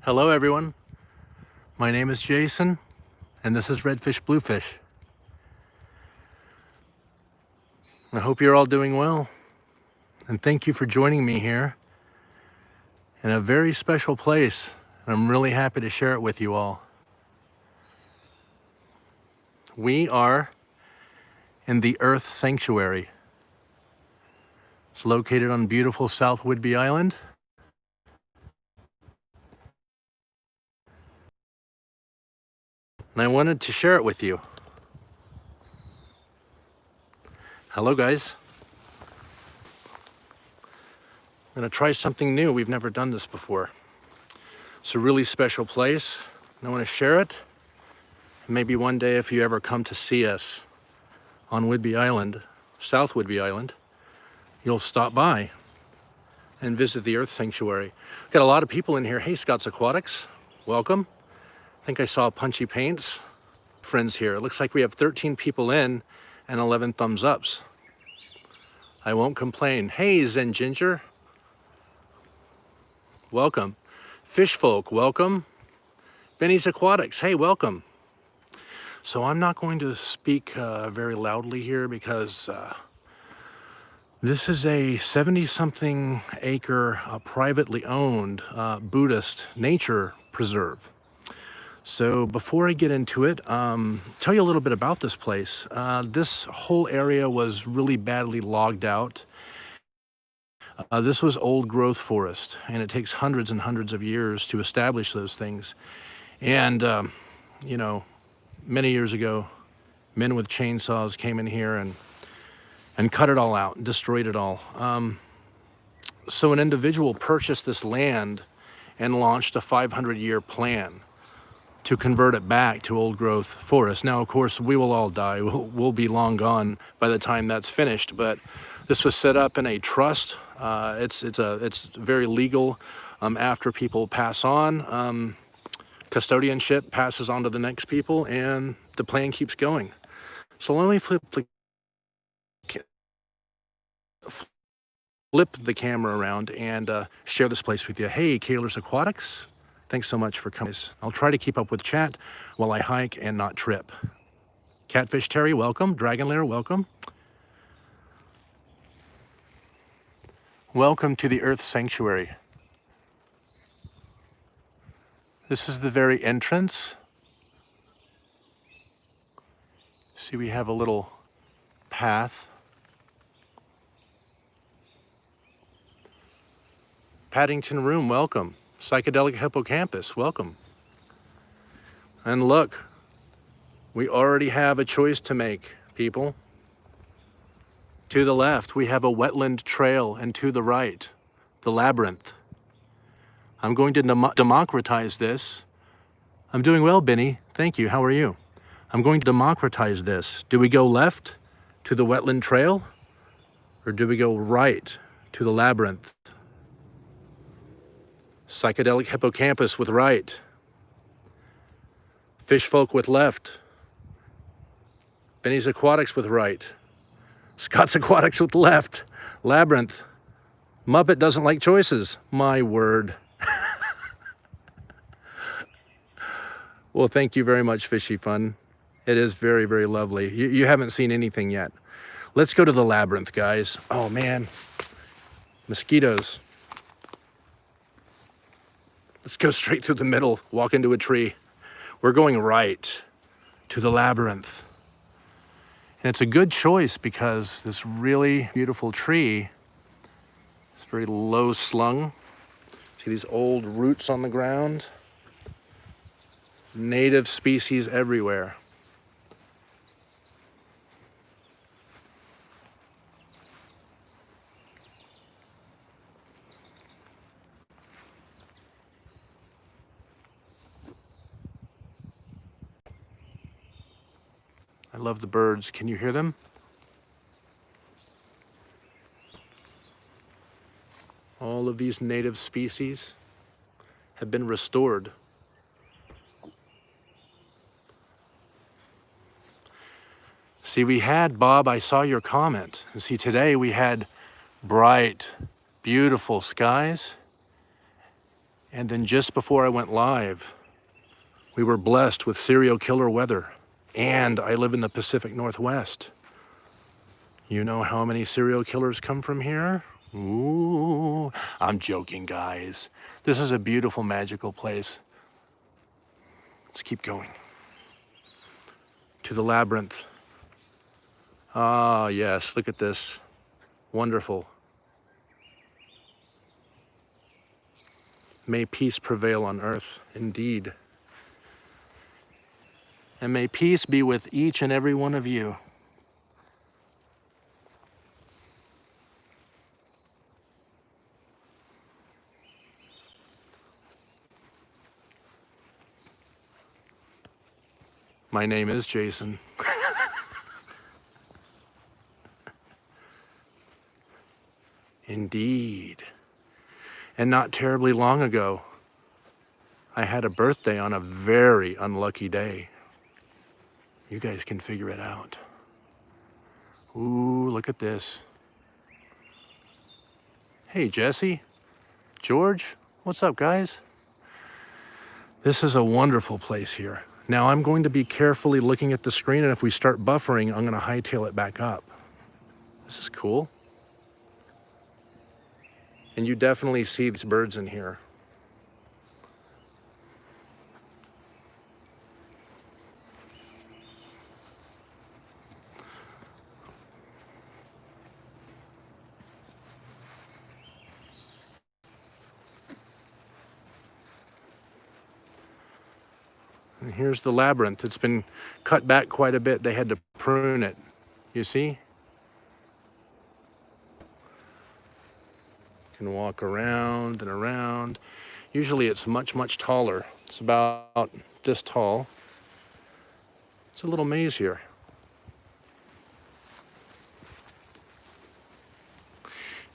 Hello everyone, my name is Jason and this is Redfish Bluefish. I hope you're all doing well and thank you for joining me here in a very special place, and I'm really happy to share it with you all. We are in the Earth Sanctuary. It's located on beautiful South Whidbey Island. And I wanted to share it with you. Hello guys. I'm gonna try something new. We've never done this before. It's a really special place and I want to share it. Maybe one day if you ever come to see us on Whidbey Island, South Whidbey Island, you'll stop by and visit the Earth Sanctuary. Got a lot of people in here. Hey, Scott's Aquatics, welcome. I think I saw Punchy Paints friends here. It looks like we have 13 people in and 11 thumbs ups. I won't complain. Hey, Zen Ginger, welcome. Fish Folk, welcome. Benny's Aquatics, hey, welcome. So I'm not going to speak very loudly here because this is a 70-something acre privately owned Buddhist nature preserve. So before I get into it, tell you a little bit about this place. This whole area was really badly logged out. This was old growth forest, and it takes hundreds and hundreds of years to establish those things. And, you know, many years ago, men with chainsaws came in here and cut it all out, destroyed it all. So an individual purchased this land and launched a 500-year plan to convert it back to old growth forest. Now, of course, we will all die. We'll be long gone by the time that's finished, but this was set up in a trust. It's very legal. After people pass on, custodianship passes on to the next people and the plan keeps going. So let me flip the camera around and share this place with you. Hey, Kaler's Aquatics, thanks so much for coming. I'll try to keep up with chat while I hike and not trip. Catfish Terry, welcome. Dragon Lair, welcome. Welcome to the Earth Sanctuary. This is the very entrance. See, we have a little path. Paddington Room, welcome. Psychedelic Hippocampus, welcome. And look, we already have a choice to make, people. To the left, we have a wetland trail, and to the right, the labyrinth. I'm going to democratize this. I'm doing well, Benny. Thank you. How are you? I'm going to democratize this. Do we go left to the wetland trail, or do we go right to the labyrinth? Psychedelic Hippocampus with right. Fish Folk with left. Benny's Aquatics with right. Scott's Aquatics with left. Labyrinth. Muppet doesn't like choices. My word. Well, thank you very much, Fishy Fun. It is very, very lovely. You haven't seen anything yet. Let's go to the labyrinth, guys. Oh, man. Mosquitoes. Let's go straight through the middle, walk into a tree. We're going right to the labyrinth. And it's a good choice because this really beautiful tree is very low slung. See these old roots on the ground? Native species everywhere. I love the birds. Can you hear them? All of these native species have been restored. See, we had, Bob, I saw your comment. And see, today we had bright, beautiful skies And then just before I went live, we were blessed with serial killer weather. And I live in the Pacific Northwest. You know how many serial killers come from here? Ooh, I'm joking, guys. This is a beautiful, magical place. Let's keep going. To the labyrinth. Ah, yes, look at this. Wonderful. May peace prevail on earth, indeed. And may peace be with each and every one of you. My name is Jason. Indeed. And not terribly long ago, I had a birthday on a very unlucky day. You guys can figure it out. Ooh, look at this. Hey, Jesse, George, what's up, guys? This is a wonderful place here. Now I'm going to be carefully looking at the screen, and if we start buffering, I'm gonna hightail it back up. This is cool. And you definitely see these birds in here. And here's the labyrinth. It's been cut back quite a bit. They had to prune it. You see? You can walk around and around. Usually it's much, much taller. It's about this tall. It's a little maze here.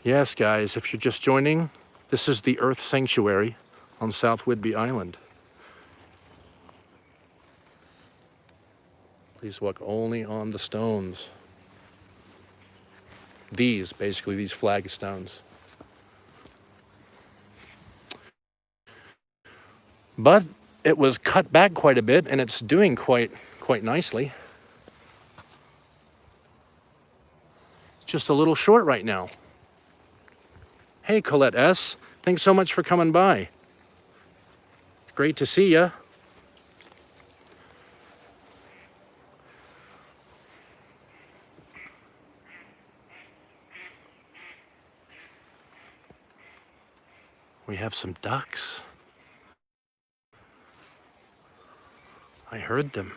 Yes, guys, if you're just joining, this is the Earth Sanctuary on South Whidbey Island. Please walk only on the stones. Basically these flagstones. But it was cut back quite a bit, and it's doing quite nicely. It's just a little short right now. Hey, Colette S., thanks so much for coming by. Great to see ya. We have some ducks. I heard them.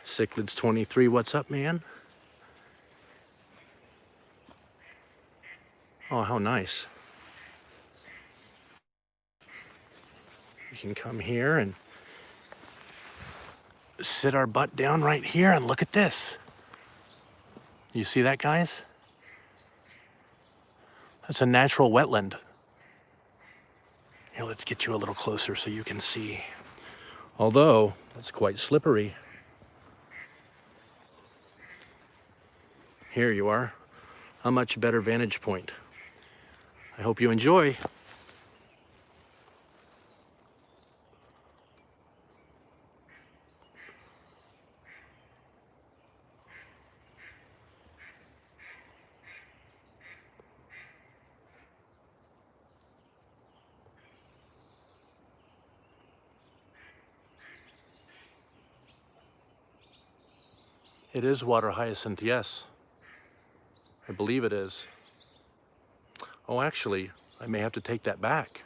Cichlids 23, what's up, man? Oh, how nice. We can come here and sit our butt down right here and look at this. You see that, guys? That's a natural wetland. Here, let's get you a little closer so you can see. Although, that's quite slippery. Here you are. A much better vantage point. I hope you enjoy. It is water hyacinth, yes. I believe it is. Oh, actually, I may have to take that back.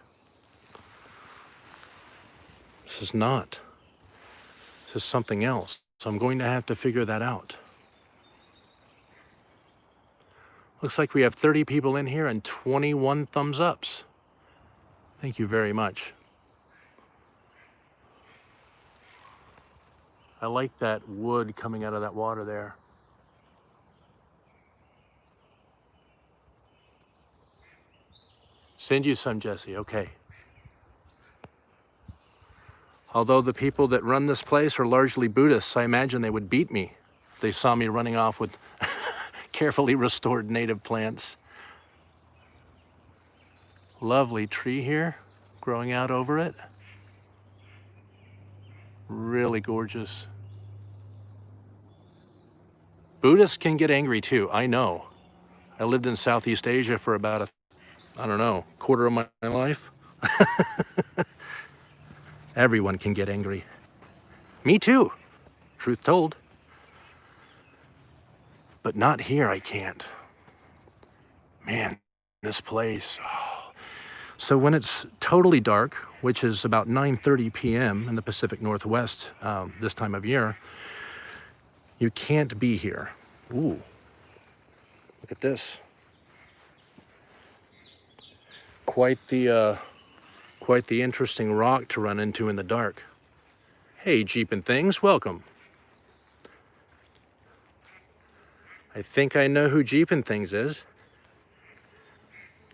This is not. This is something else. So I'm going to have to figure that out. Looks like we have 30 people in here and 21 thumbs ups. Thank you very much. I like that wood coming out of that water there. Send you some, Jesse, okay. Although the people that run this place are largely Buddhists, I imagine they would beat me if they saw me running off with carefully restored native plants. Lovely tree here growing out over it. Really gorgeous. Buddhists can get angry too, I know. I lived in Southeast Asia for about I don't know, quarter of my life. Everyone can get angry. Me too, truth told. But not here, I can't. Man, this place. Oh. So when it's totally dark, which is about 9:30 p.m. in the Pacific Northwest this time of year, you can't be here. Ooh, look at this. Quite the interesting rock to run into in the dark. Hey, Jeep and Things, welcome. I think I know who Jeep and Things is.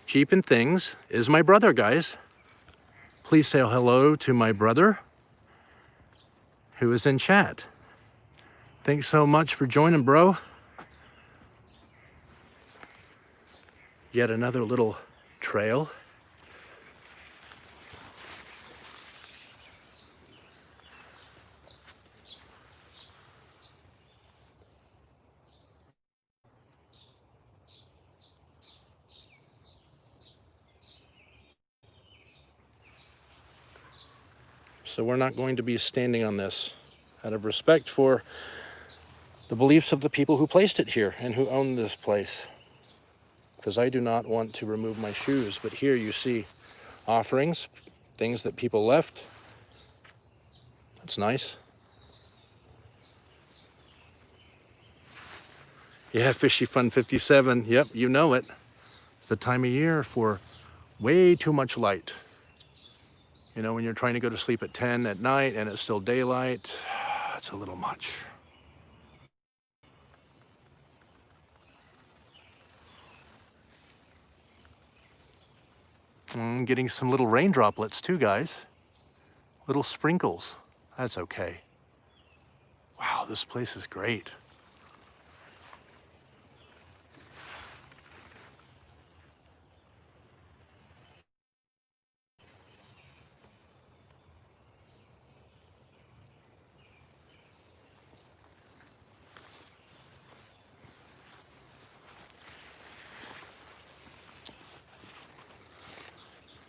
Jeep and Things is my brother, guys. Please say hello to my brother who is in chat. Thanks so much for joining, bro. Yet another little trail. So we're not going to be standing on this out of respect for the beliefs of the people who placed it here and who own this place. Because I do not want to remove my shoes, but here you see offerings, things that people left. That's nice. Yeah, Fishy Fun 57. Yep, you know it. It's the time of year for way too much light. You know, when you're trying to go to sleep at 10 at night and it's still daylight, it's a little much. Getting some little rain droplets too, guys. Little sprinkles. That's okay. Wow, this place is great.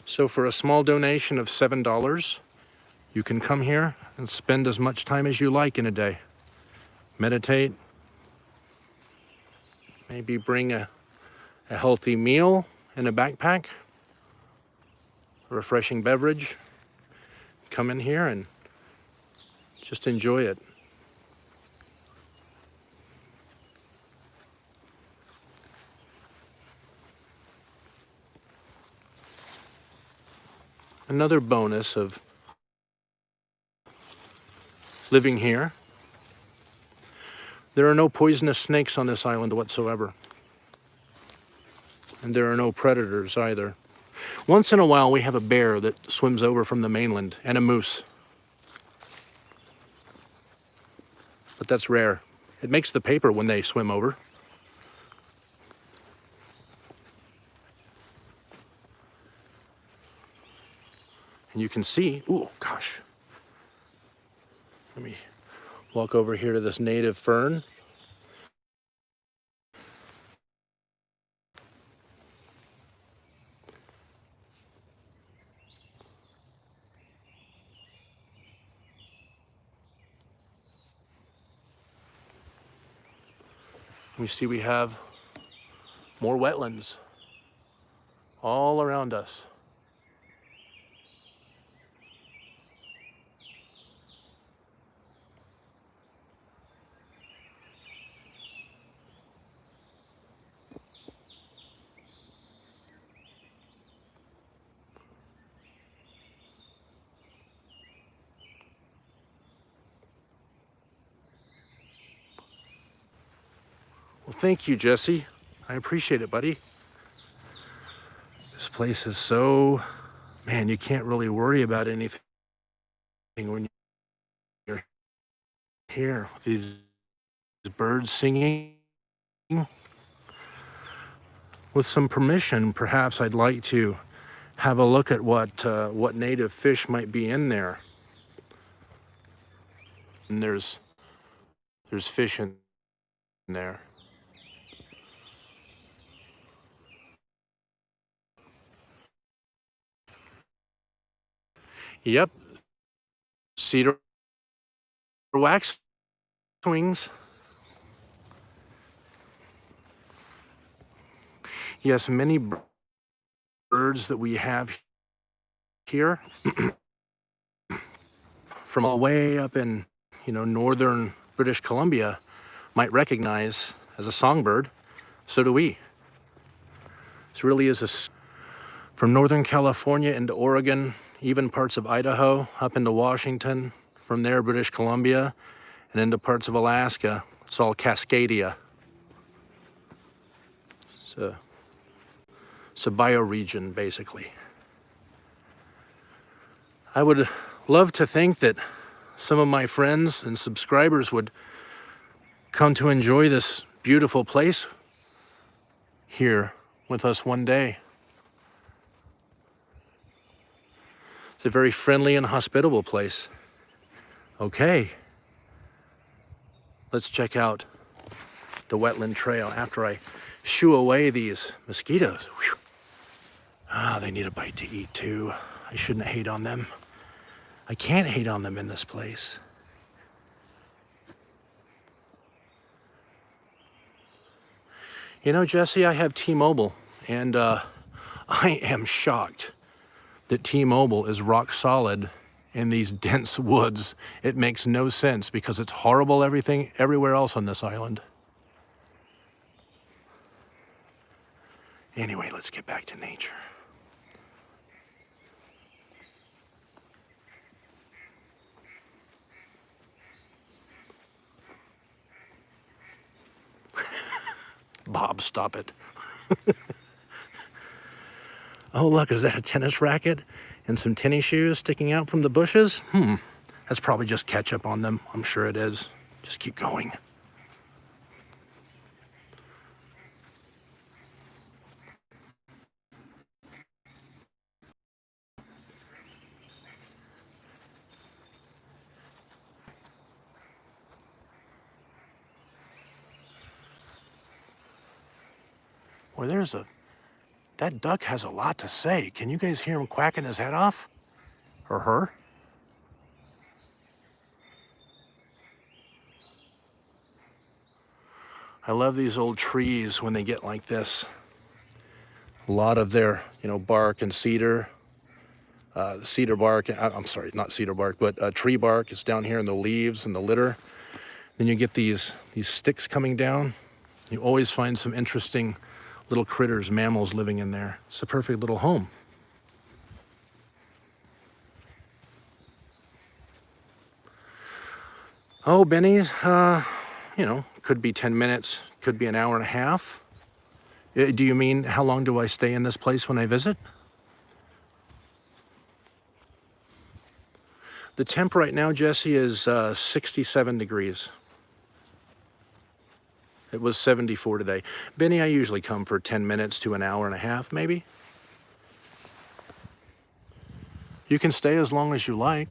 So for a small donation of $7, you can come here and spend as much time as you like in a day. Meditate, maybe bring a healthy meal in a backpack, a refreshing beverage. Come in here and just enjoy it. Another bonus of living here, there are no poisonous snakes on this island whatsoever. And there are no predators either. Once in a while we have a bear that swims over from the mainland and a moose. But that's rare. It makes the paper when they swim over. And you can see, ooh, gosh. Let me walk over here to this native fern. We see we have more wetlands all around us. Well, thank you, Jesse. I appreciate it, buddy. This place is so, man, you can't really worry about anything when you're here. These birds singing. with some permission, perhaps I'd like to have a look at what native fish might be in there. And there's fish in there. Yep, cedar waxwings. Yes, many birds that we have here from way up in, northern British Columbia might recognize as a songbird. So do we. This really is from Northern California into Oregon, even parts of Idaho, up into Washington, from there British Columbia, and into parts of Alaska. It's all Cascadia. It's a bioregion, basically. I would love to think that some of my friends and subscribers would come to enjoy this beautiful place here with us one day. It's a very friendly and hospitable place. Okay, let's check out the wetland trail after I shoo away these mosquitoes. Whew. They need a bite to eat too. I shouldn't hate on them. I can't hate on them in this place. Jesse, I have T-Mobile, and I am shocked that T-Mobile is rock solid in these dense woods. It makes no sense because it's horrible everywhere else on this island. Anyway, let's get back to nature. Bob, stop it. Oh, look, is that a tennis racket and some tennis shoes sticking out from the bushes? That's probably just ketchup on them. I'm sure it is. Just keep going. Well, that duck has a lot to say. Can you guys hear him quacking his head off? Or her? I love these old trees when they get like this. A lot of their, bark and cedar. Cedar bark, I'm sorry, not cedar bark, but tree bark is down here in the leaves and the litter. Then you get these sticks coming down. You always find some interesting little critters, mammals living in there. It's a perfect little home. Oh, Benny, could be 10 minutes, could be an hour and a half. Do you mean how long do I stay in this place when I visit? The temp right now, Jesse, is 67 degrees. It was 74 today. Benny, I usually come for 10 minutes to an hour and a half, maybe. You can stay as long as you like.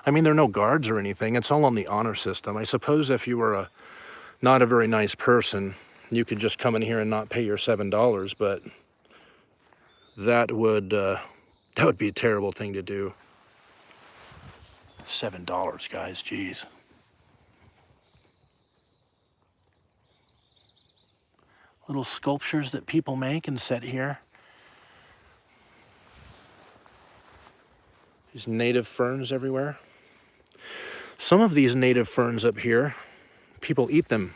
I mean, there are no guards or anything. It's all on the honor system. I suppose if you were not a very nice person, you could just come in here and not pay your $7, but that would be a terrible thing to do. $7, guys, geez. Little sculptures that people make and set here. These native ferns everywhere. Some of these native ferns up here, people eat them.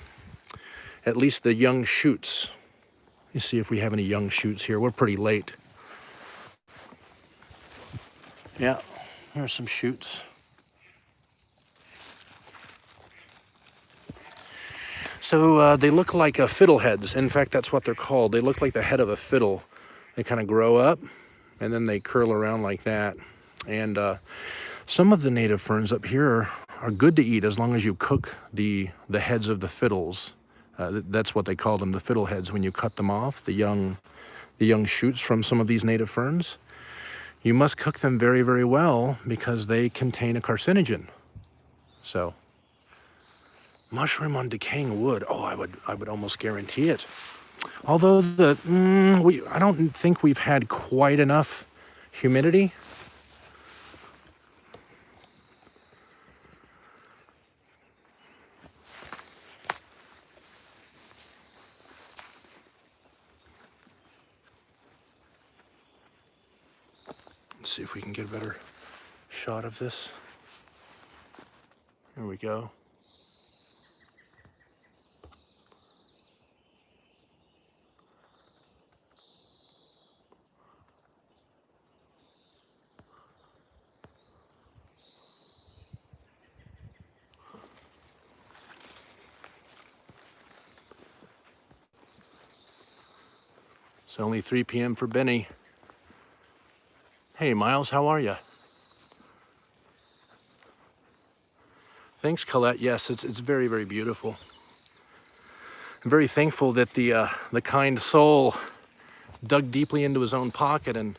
At least the young shoots. Let me see if we have any young shoots here. We're pretty late. Yeah, here's some shoots. So they look like fiddleheads. In fact, that's what they're called. They look like the head of a fiddle. They kind of grow up and then they curl around like that. And some of the native ferns up here are good to eat as long as you cook the heads of the fiddles. That's what they call them, the fiddleheads, when you cut them off, the young shoots from some of these native ferns. You must cook them very, very well because they contain a carcinogen. So, mushroom on decaying wood. Oh, I would almost guarantee it. Although I don't think we've had quite enough humidity. Let's see if we can get a better shot of this. Here we go. It's only 3 p.m. for Benny. Hey, Miles, how are you? Thanks, Colette. Yes, it's very, very beautiful. I'm very thankful that the kind soul dug deeply into his own pocket and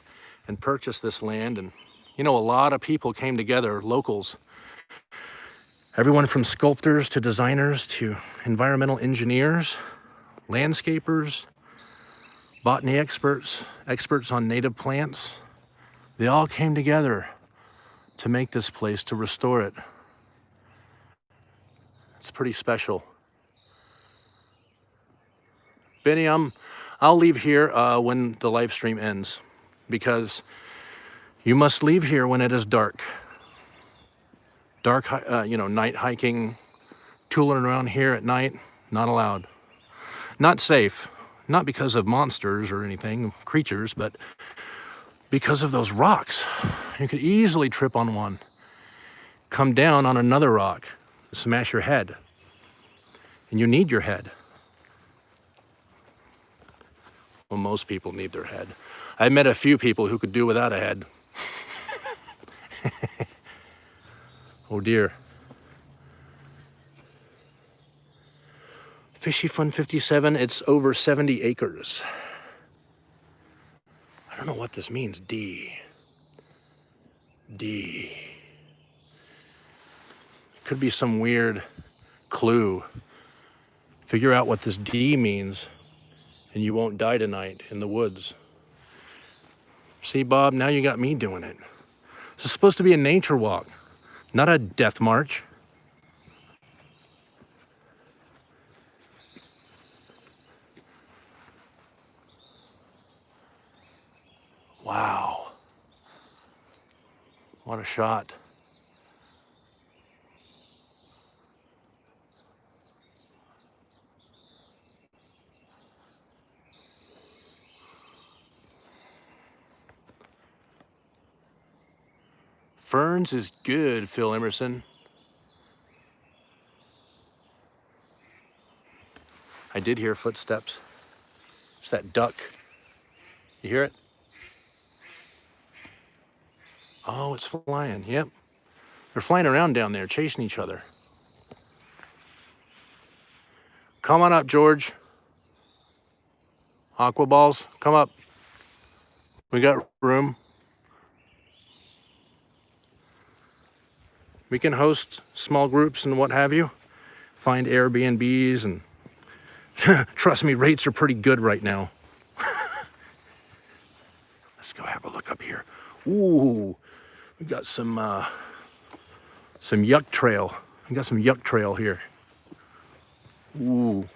purchased this land. And, you know, a lot of people came together, locals. Everyone from sculptors to designers to environmental engineers, landscapers, botany experts on native plants. They all came together to make this place, to restore it. It's pretty special. Benny, I'll leave here when the live stream ends, because you must leave here when it is dark. Dark, night hiking, tooling around here at night, not allowed. Not safe, not because of monsters or anything, creatures, but because of those rocks. You could easily trip on one, come down on another rock, smash your head. And you need your head. Well, most people need their head. I met a few people who could do without a head. Oh dear. Fishy Fun 57, it's over 70 acres. I don't know what this means, D. Could be some weird clue. Figure out what this D means, and you won't die tonight in the woods. See, Bob, now you got me doing it. This is supposed to be a nature walk, not a death march. Wow. What a shot. Ferns is good, Phil Emerson. I did hear footsteps. It's that duck. You hear it? Oh, it's flying. Yep. They're flying around down there, chasing each other. Come on up, George. Aqua balls, come up. We got room. We can host small groups and what have you. Find Airbnbs and trust me, rates are pretty good right now. Let's go have a look up here. Ooh, we got some yuck trail. We got some yuck trail here. Ooh,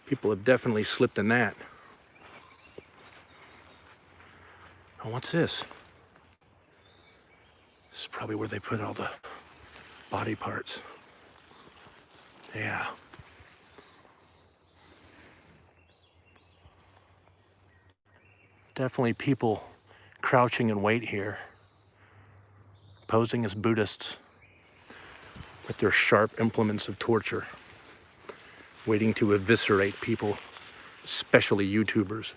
people have definitely slipped in that. Oh, what's this? This is probably where they put all the body parts. Yeah. Definitely people crouching in wait here, posing as Buddhists with their sharp implements of torture, waiting to eviscerate people, especially YouTubers.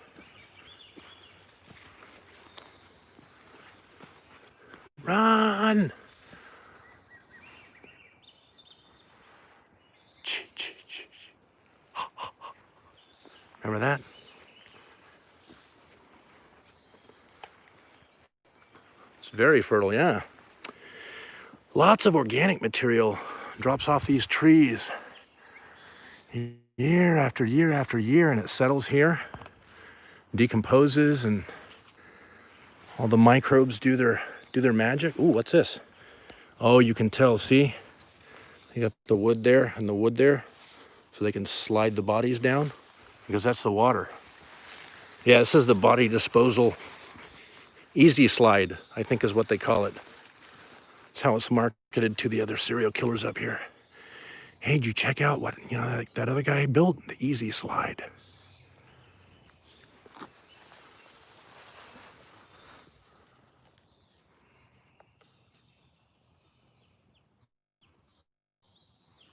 Run! It's very fertile, yeah. Lots of organic material drops off these trees year after year after year, and it settles here, decomposes, and all the microbes do their magic. Ooh, what's this? Oh, you can tell, see? They got the wood there and the wood there, so they can slide the bodies down, because that's the water. Yeah, this is the body disposal easy slide, I think is what they call it. That's how it's marketed to the other serial killers up here. Hey, did you check out what, that other guy built? The easy slide.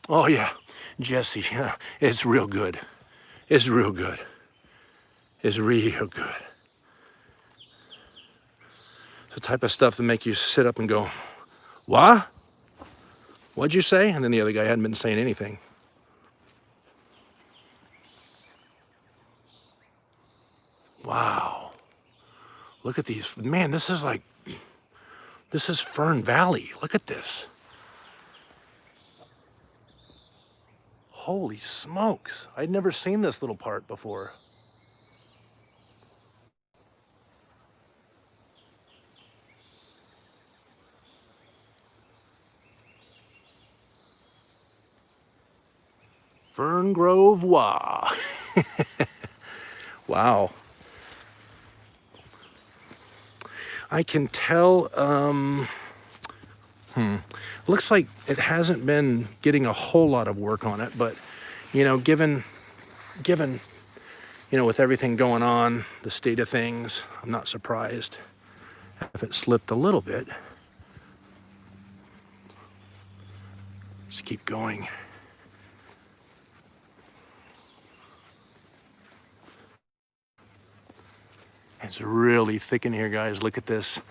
Oh yeah, Jesse, yeah, it's real good. It's real good. It's real good. It's the type of stuff that make you sit up and go, what? What'd you say? And then the other guy hadn't been saying anything. Wow. Look at these. Man, this is Fern Valley. Look at this. Holy smokes. I'd never seen this little part before. Fern Grove, wah. Wow. I can tell, looks like it hasn't been getting a whole lot of work on it, but, given, with everything going on, the state of things, I'm not surprised if it slipped a little bit. Just keep going. It's really thick in here, guys. Look at this.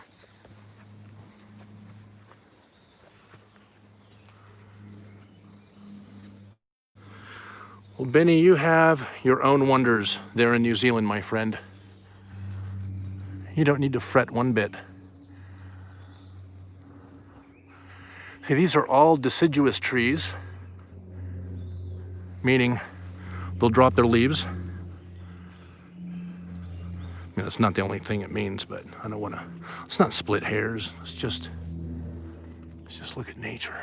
Well, Benny, you have your own wonders there in New Zealand, my friend. You don't need to fret one bit. See, these are all deciduous trees, meaning they'll drop their leaves. That's not the only thing it means, but I don't want to, let's not split hairs. Let's just look at nature.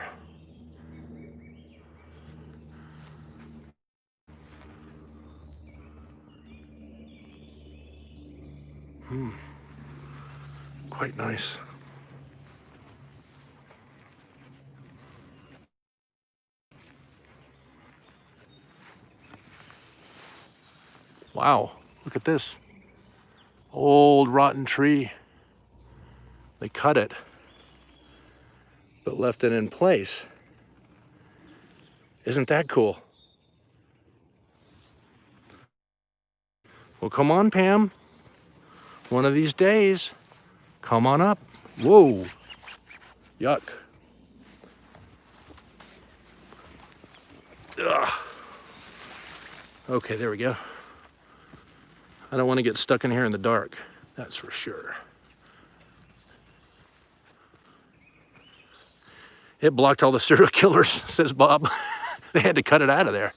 Quite nice. Wow, look at this. Old rotten tree. They cut it, but left it in place. Isn't that cool? Well, come on, Pam. One of these days, come on up. Whoa, yuck. Ugh. Okay, there we go. I don't want to get stuck in here in the dark, that's for sure. It blocked all the serial killers, says Bob. They had to cut it out of there.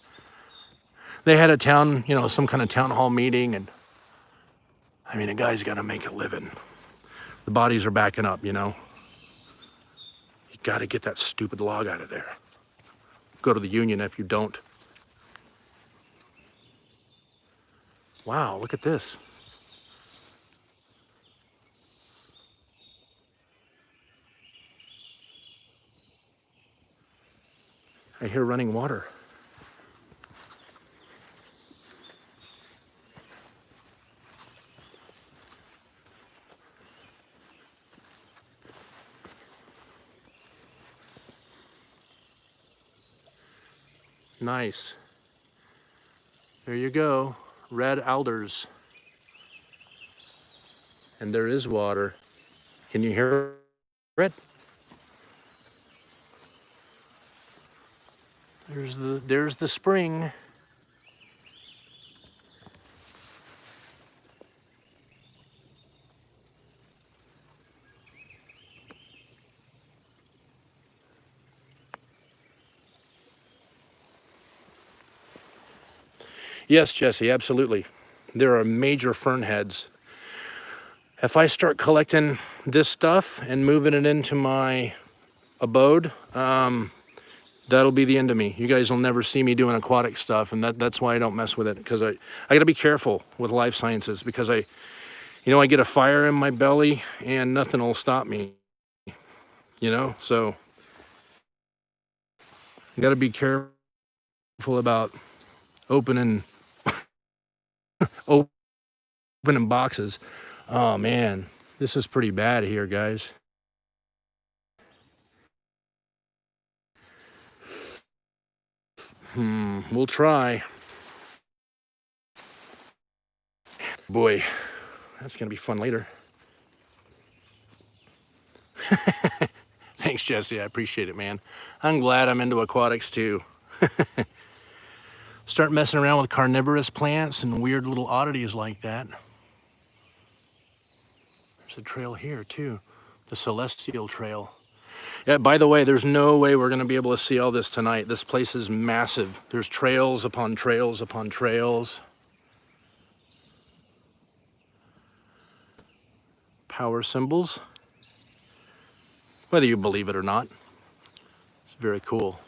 They had a town, some kind of town hall meeting, and I mean, a guy's got to make a living. The bodies are backing up, You got to get that stupid log out of there. Go to the union if you don't. Wow, look at this. I hear running water. Nice. There you go. Red alders. And there is water. Can you hear it? There's the spring. Yes, Jesse, absolutely. There are major fern heads. If I start collecting this stuff and moving it into my abode, that'll be the end of me. You guys will never see me doing aquatic stuff, and that's why I don't mess with it, because I gotta be careful with life sciences, because I get a fire in my belly and nothing will stop me, so you gotta be careful about opening opening boxes. Oh man, this is pretty bad here, guys. We'll try. Boy, that's gonna be fun later. Thanks, Jesse. I appreciate it, man. I'm glad I'm into aquatics too. Start messing around with carnivorous plants and weird little oddities like that. There's a trail here too, the Celestial Trail. Yeah, by the way, there's no way we're gonna be able to see all this tonight. This place is massive. There's trails upon trails upon trails. Power symbols. Whether you believe it or not, it's very cool.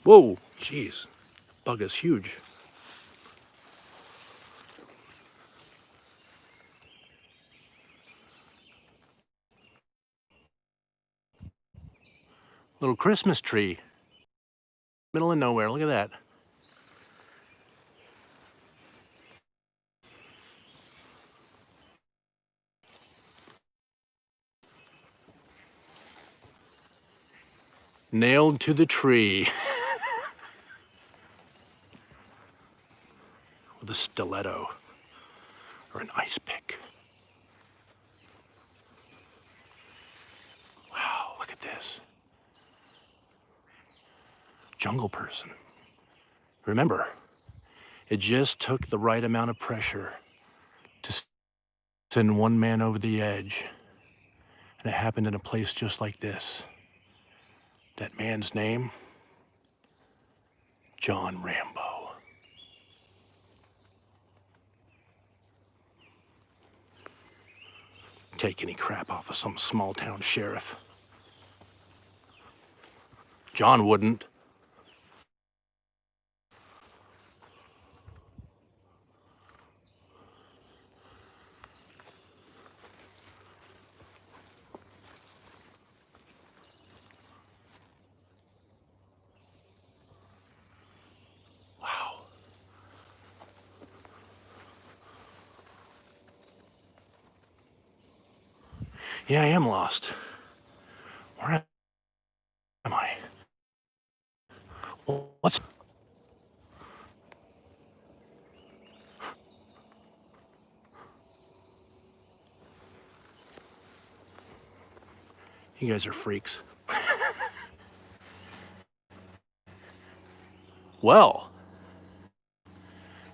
Whoa, jeez, bug is huge. Little Christmas tree. Middle of nowhere, look at that. Nailed to the tree. With a stiletto or an ice pick. Wow, look at this. Jungle person. Remember, it just took the right amount of pressure to send one man over the edge. And it happened in a place just like this. That man's name, John Rambo. Take any crap off of some small town sheriff. John wouldn't. Wow. Yeah, I am lost. Where am I? What's... You guys are freaks. Well,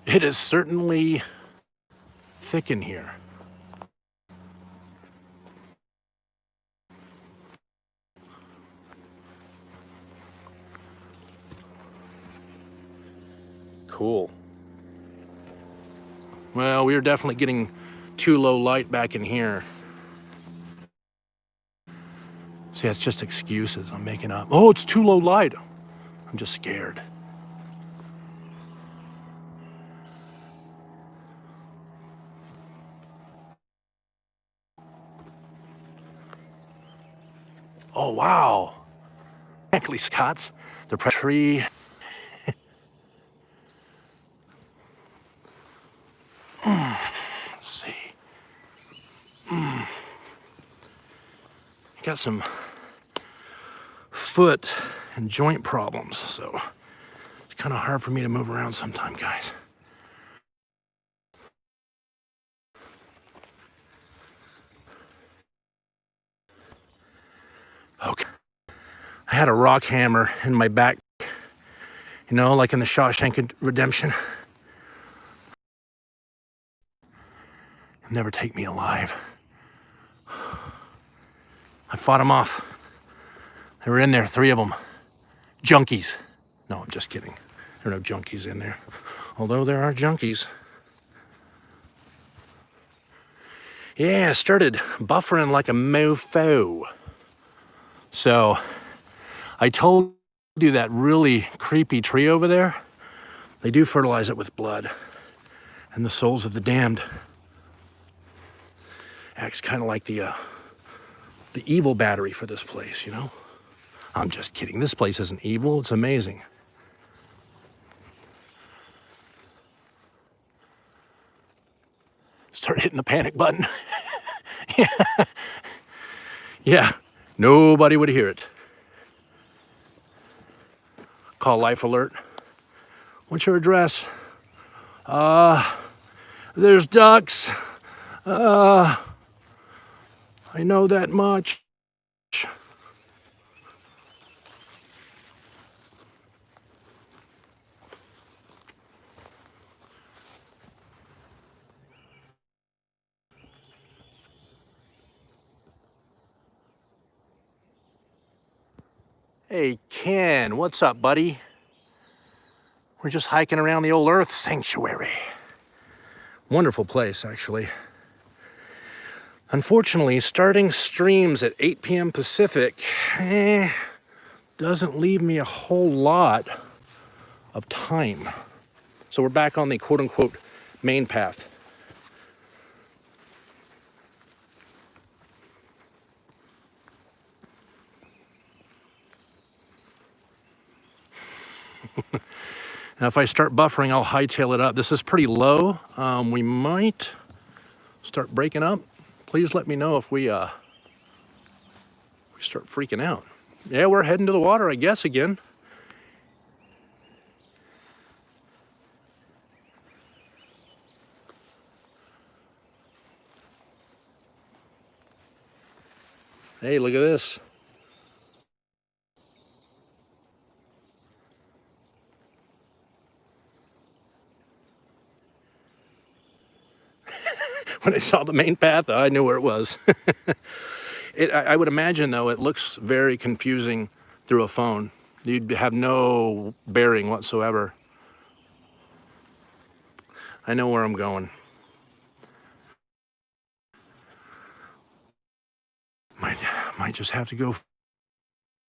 it is certainly thick in here. Cool. Well, we are definitely getting too low light back in here. See, it's just excuses I'm making up. Oh, it's too low light. I'm just scared. Oh, wow. Frankly, Scots, the tree. Let's see. Got some foot and joint problems, so it's kind of hard for me to move around sometimes, guys. Okay. I had a rock hammer in my back, like in the Shawshank Redemption. Never take me alive. I fought them off. They were in there, 3 of them. Junkies. No, I'm just kidding. There are no junkies in there, although there are junkies. Yeah, I started buffering like a mofo. So I told you that really creepy tree over there, they do fertilize it with blood, and the souls of the damned acts kind of like the evil battery for this place, you know? I'm just kidding. This place isn't evil. It's amazing. Start hitting the panic button. Yeah, nobody would hear it. Call Life Alert. What's your address? There's ducks. I know that much. Hey, Ken, what's up, buddy? We're just hiking around the old Earth Sanctuary. Wonderful place, actually. Unfortunately, starting streams at 8 p.m. Pacific doesn't leave me a whole lot of time. So we're back on the quote-unquote main path. Now, if I start buffering, I'll hightail it up. This is pretty low. We might start breaking up. Please let me know if we start freaking out. Yeah, we're heading to the water, I guess, again. Hey, look at this. When I saw the main path, I knew where it was. I would imagine, though, it looks very confusing through a phone. You'd have no bearing whatsoever. I know where I'm going. Might just have to go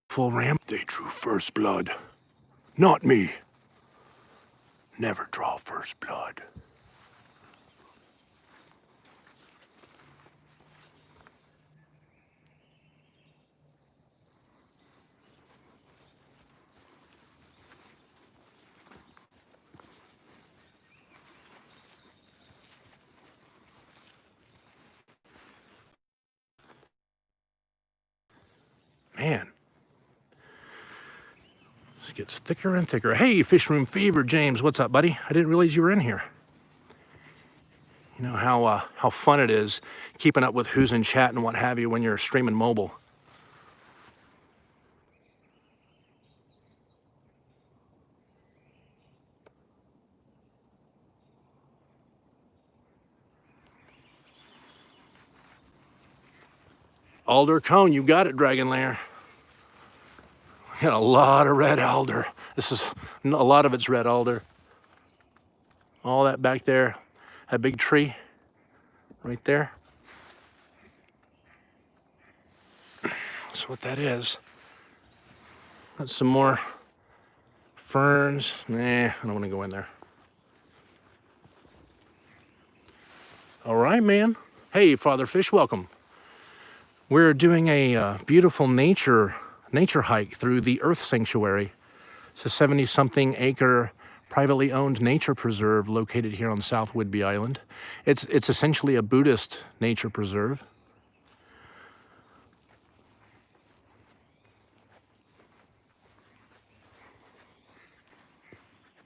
full ram. They drew first blood. Not me. Never draw first blood. Man. This gets thicker and thicker. Hey, Fishstream Fever, James, what's up, buddy? I didn't realize you were in here. You know how fun it is keeping up with who's in chat and what have you when you're streaming mobile. Alder cone, you got it, Dragon Lair. Got a lot of red alder. This is a lot of it's red alder. All that back there, that big tree right there. That's what that is. Got some more ferns. Nah, I don't want to go in there. All right, man. Hey, Father Fish, welcome. We're doing a beautiful nature hike through the Earth Sanctuary. It's a 70-something acre privately owned nature preserve located here on South Whidbey Island. It's essentially a Buddhist nature preserve.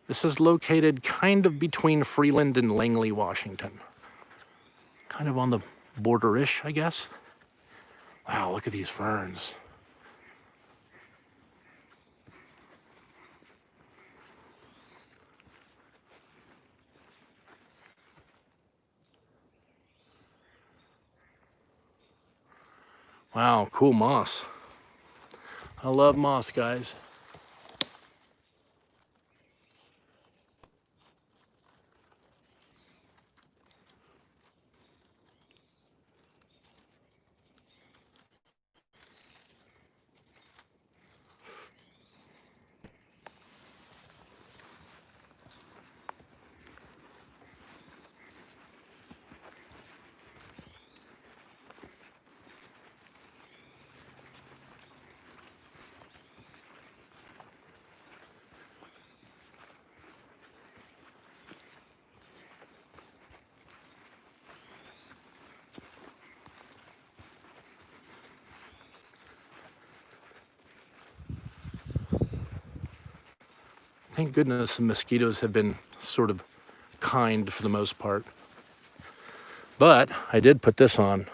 This is located kind of between Freeland and Langley, Washington. Kind of on the border-ish, I guess. Wow, look at these ferns. Wow, cool moss. I love moss, guys. Thank goodness the mosquitoes have been sort of kind for the most part. But I did put this on.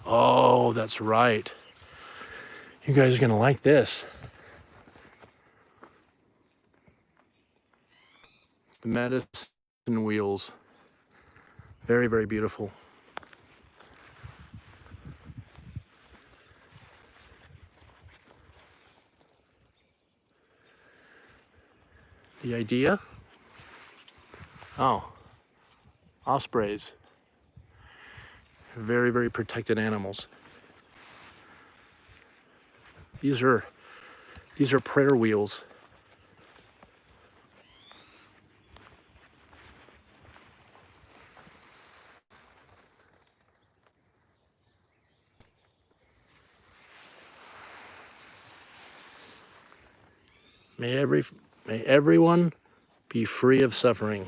Oh, that's right. You guys are gonna like this. The medicine wheels. Very, very beautiful. The idea? Oh, ospreys. Very, very protected animals. These are prayer wheels. May everyone be free of suffering.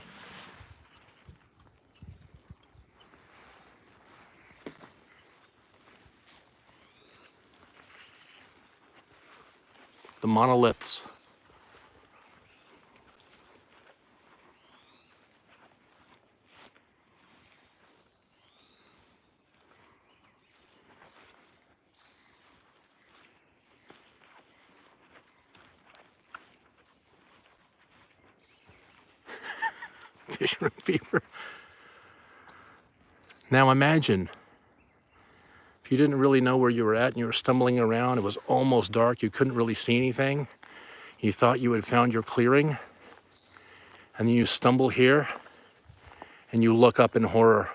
The monoliths. Fisherman fever. Now imagine if you didn't really know where you were at and you were stumbling around, it was almost dark, you couldn't really see anything. You thought you had found your clearing, and then you stumble here and you look up in horror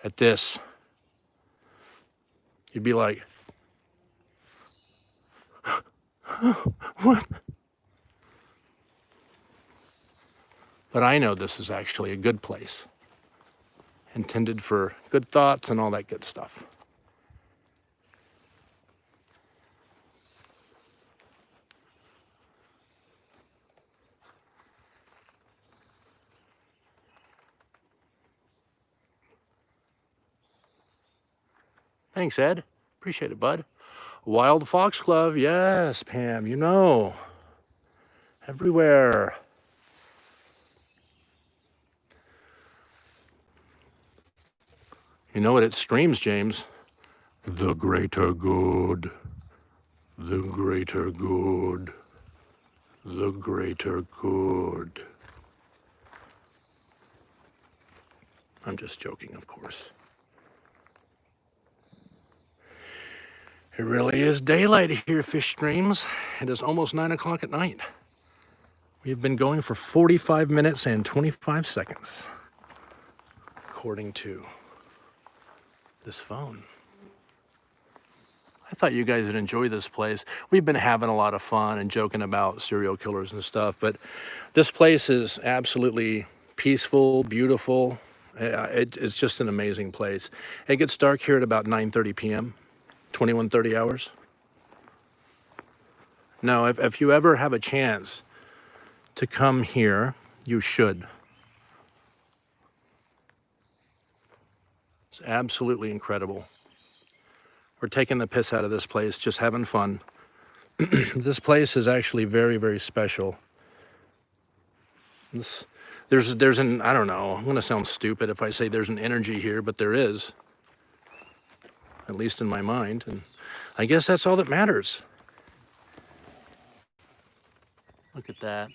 at this. You'd be like, what? But I know this is actually a good place, intended for good thoughts and all that good stuff. Thanks, Ed. Appreciate it, bud. Wild foxglove, yes, Pam, you know. Everywhere. You know what it screams, James? The greater good. The greater good. The greater good. I'm just joking, of course. It really is daylight here, Fishstreams. It is almost 9 o'clock at night. We've been going for 45 minutes and 25 seconds, according to this phone. I thought you guys would enjoy this place. We've been having a lot of fun and joking about serial killers and stuff, but this place is absolutely peaceful, beautiful. It's just an amazing place. It gets dark here at about 9:30 p.m., 21:30 hours. No, if you ever have a chance to come here, you should. It's absolutely incredible. We're taking the piss out of this place, just having fun. This place is actually very, very special. There's an, I don't know, I'm gonna sound stupid if I say there's an energy here, but there is. At least in my mind, and I guess that's all that matters. Look at that.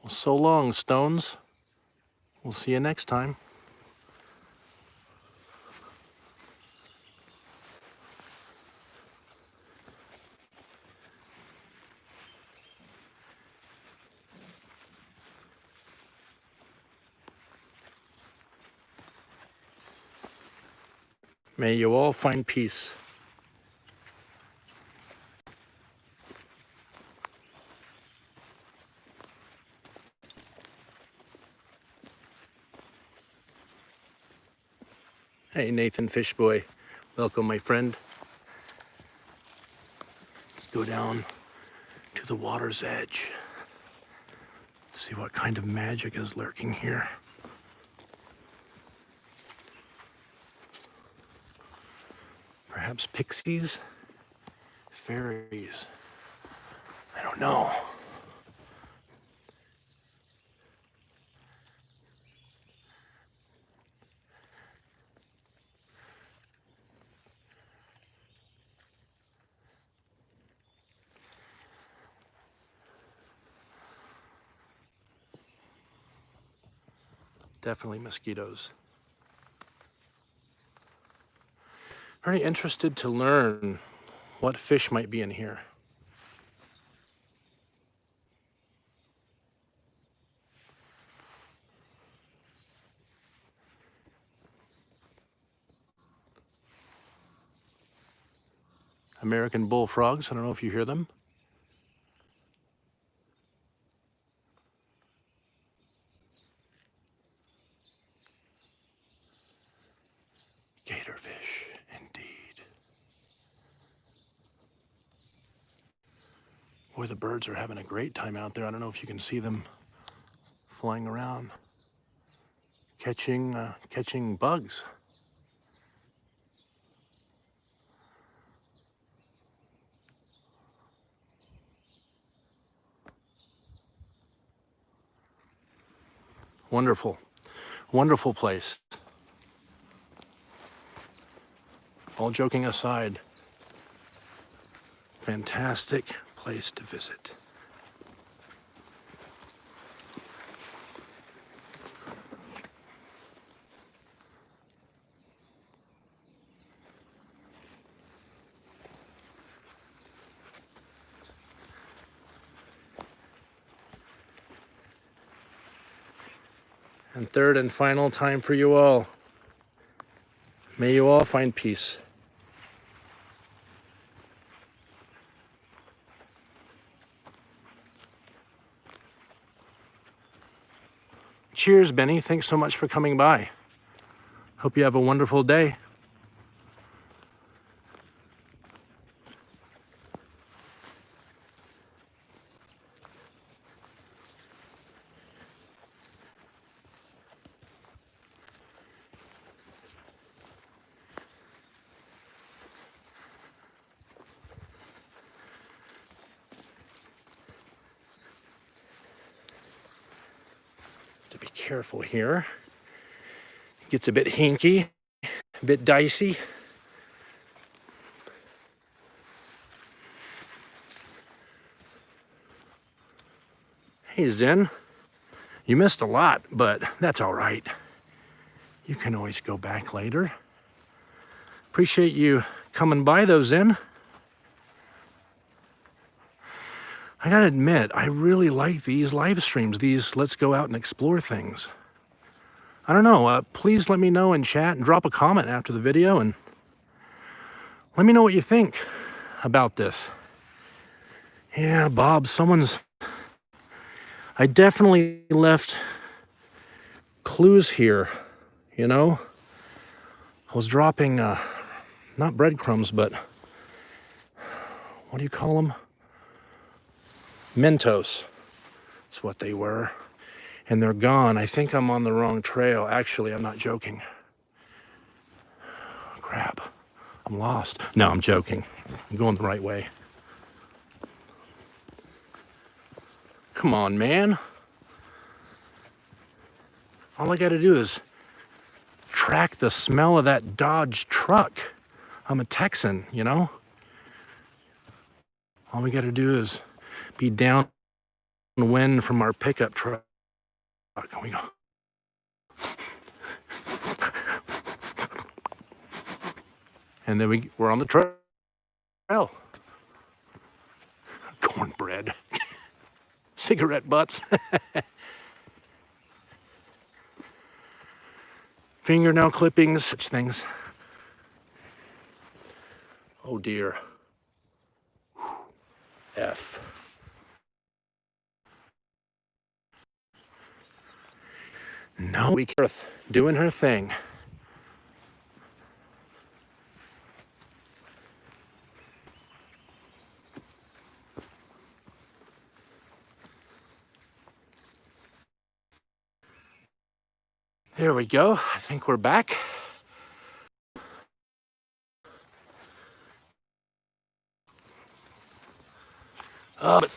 Well, so long, Stones. We'll see you next time. May you all find peace. Hey, Nathan Fishboy. Welcome, my friend. Let's go down to the water's edge. See what kind of magic is lurking here. Perhaps pixies? Fairies? I don't know. Definitely mosquitoes. Very interested to learn what fish might be in here. American bullfrogs, I don't know if you hear them. Gatorfish, indeed. Boy, the birds are having a great time out there. I don't know if you can see them flying around, catching bugs. Wonderful, wonderful place. All joking aside, fantastic place to visit. And third and final time for you all. May you all find peace. Cheers, Benny. Thanks so much for coming by. Hope you have a wonderful day. To be careful here. It gets a bit hinky, a bit dicey. Hey, Zen. You missed a lot, but that's all right. You can always go back later. Appreciate you coming by though, Zen. I gotta admit, I really like these live streams, these let's go out and explore things. I don't know, please let me know in chat and drop a comment after the video and let me know what you think about this. Yeah, Bob, I definitely left clues here, you know? I was dropping, not breadcrumbs, but what do you call them? Mentos is what they were. And they're gone. I think I'm on the wrong trail. Actually, I'm not joking. Crap, I'm lost. No, I'm joking. I'm going the right way. Come on, man. All I gotta do is track the smell of that Dodge truck. I'm a Texan, you know? All we gotta do is be downwind from our pickup truck. And we go. And then we're on the trail. Cornbread. Cigarette butts. Fingernail clippings, such things. Oh dear. F. No, we Earth doing her thing. There we go. I think we're back. But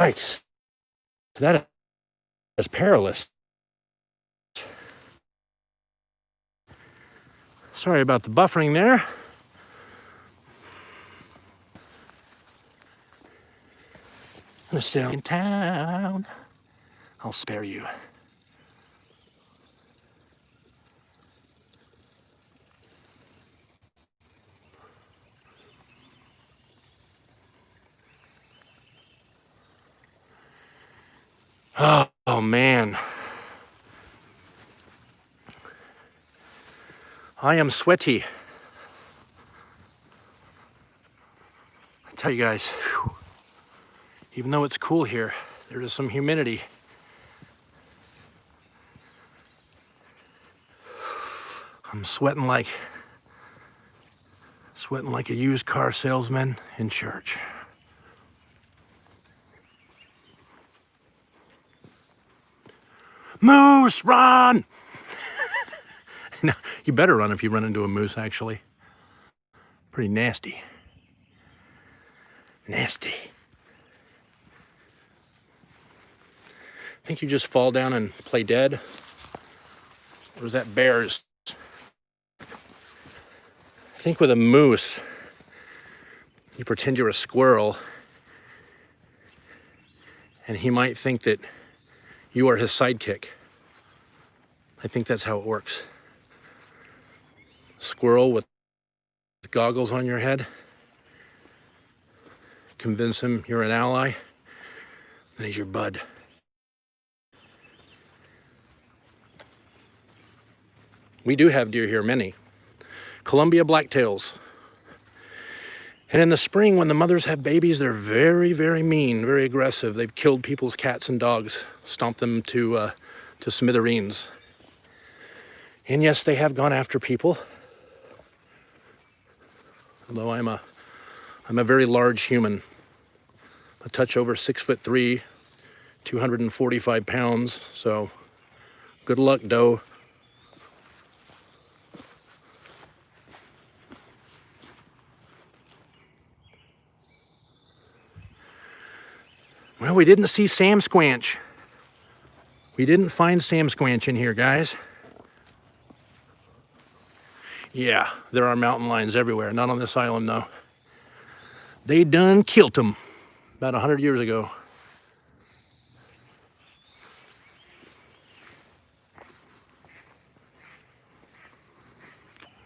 yikes. That is perilous. Sorry about the buffering there. I'm gonna stay in town. I'll spare you. Oh man. I am sweaty. I tell you guys, whew, even though it's cool here, there is some humidity. I'm sweating like a used car salesman in church. Moose, run! No, you better run if you run into a moose, actually. Pretty nasty. Nasty. Think you just fall down and play dead? Or is that bears? I think with a moose, you pretend you're a squirrel, and he might think that you are his sidekick. I think that's how it works. Squirrel with goggles on your head. Convince him you're an ally, then he's your bud. We do have deer here, many. Columbia blacktails. And in the spring, when the mothers have babies, they're very, very mean, very aggressive. They've killed people's cats and dogs, stomped them to smithereens. And yes, they have gone after people. Although I'm a very large human, a touch over 6'3", 245 pounds. So good luck, doe. Well, we didn't see Sam Squanch. We didn't find Sam Squanch in here, guys. Yeah, there are mountain lions everywhere. Not on this island, though. They done killed them about 100 years ago.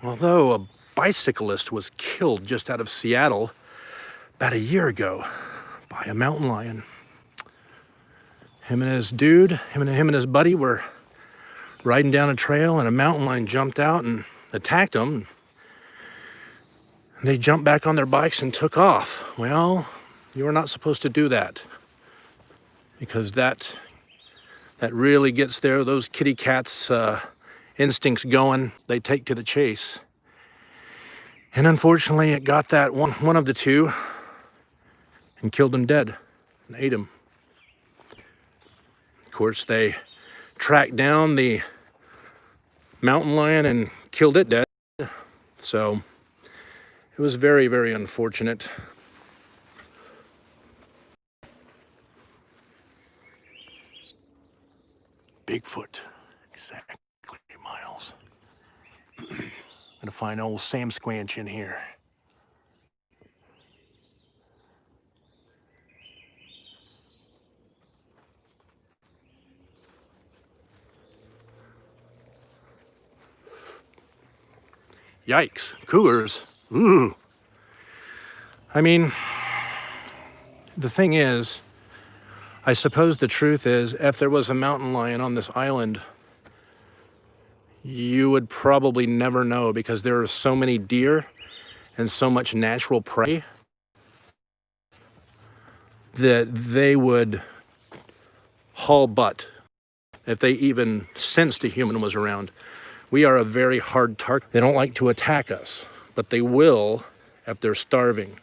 Although a bicyclist was killed just out of Seattle about a year ago by a mountain lion. Him and his buddy were riding down a trail, and a mountain lion jumped out and attacked them. They jumped back on their bikes and took off. Well, you were not supposed to do that, because that really gets those kitty cats' instincts going. They take to the chase. And unfortunately, it got that one of the two and killed him dead and ate him. Of course, they tracked down the mountain lion and killed it dead. So it was very, very unfortunate. Bigfoot, exactly, Miles. Gonna find old Sam Squanch in here. Yikes, cougars. Ooh. I mean, the thing is, I suppose the truth is, if there was a mountain lion on this island, you would probably never know, because there are so many deer and so much natural prey that they would haul butt if they even sensed a human was around. We are a very hard target. They don't like to attack us, but they will if they're starving.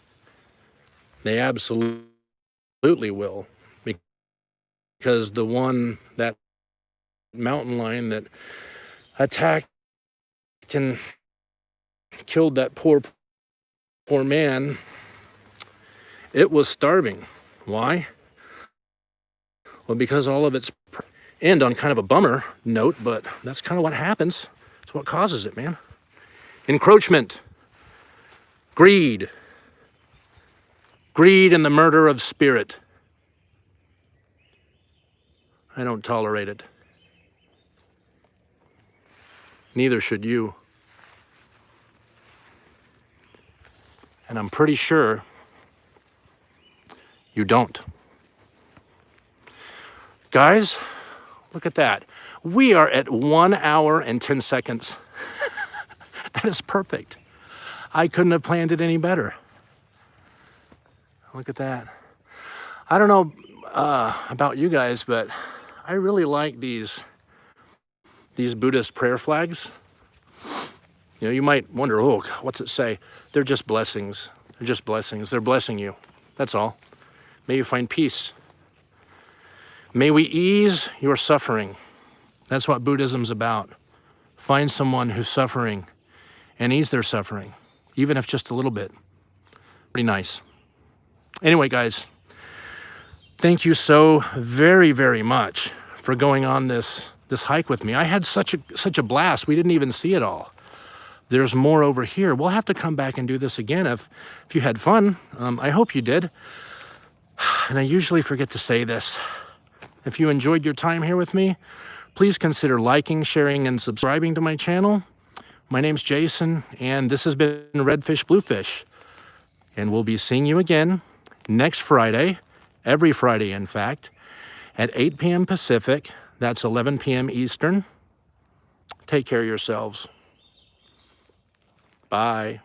They absolutely will, because that mountain lion that attacked and killed that poor man, it was starving. Why? Well, because all of its, and on kind of a bummer note, but that's kind of what happens. It's what causes it, man. Encroachment, greed and the murder of spirit. I don't tolerate it. Neither should you. And I'm pretty sure you don't. Guys, look at that. We are at 1 hour and 10 seconds. That is perfect. I couldn't have planned it any better. Look at that. I don't know about you guys, but I really like these Buddhist prayer flags. You know, you might wonder, oh, what's it say? They're just blessings. They're just blessings. They're blessing you. That's all. May you find peace. May we ease your suffering. That's what Buddhism's about. Find someone who's suffering and ease their suffering, even if just a little bit. Pretty nice. Anyway, guys, thank you so very, very much for going on this hike with me. I had such a blast. We didn't even see it all. There's more over here. We'll have to come back and do this again if you had fun. I hope you did. And I usually forget to say this. If you enjoyed your time here with me, please consider liking, sharing, and subscribing to my channel. My name's Jason, and this has been Redfish Bluefish. And we'll be seeing you again next Friday, every Friday, in fact, at 8 p.m. Pacific. That's 11 p.m. Eastern. Take care of yourselves. Bye.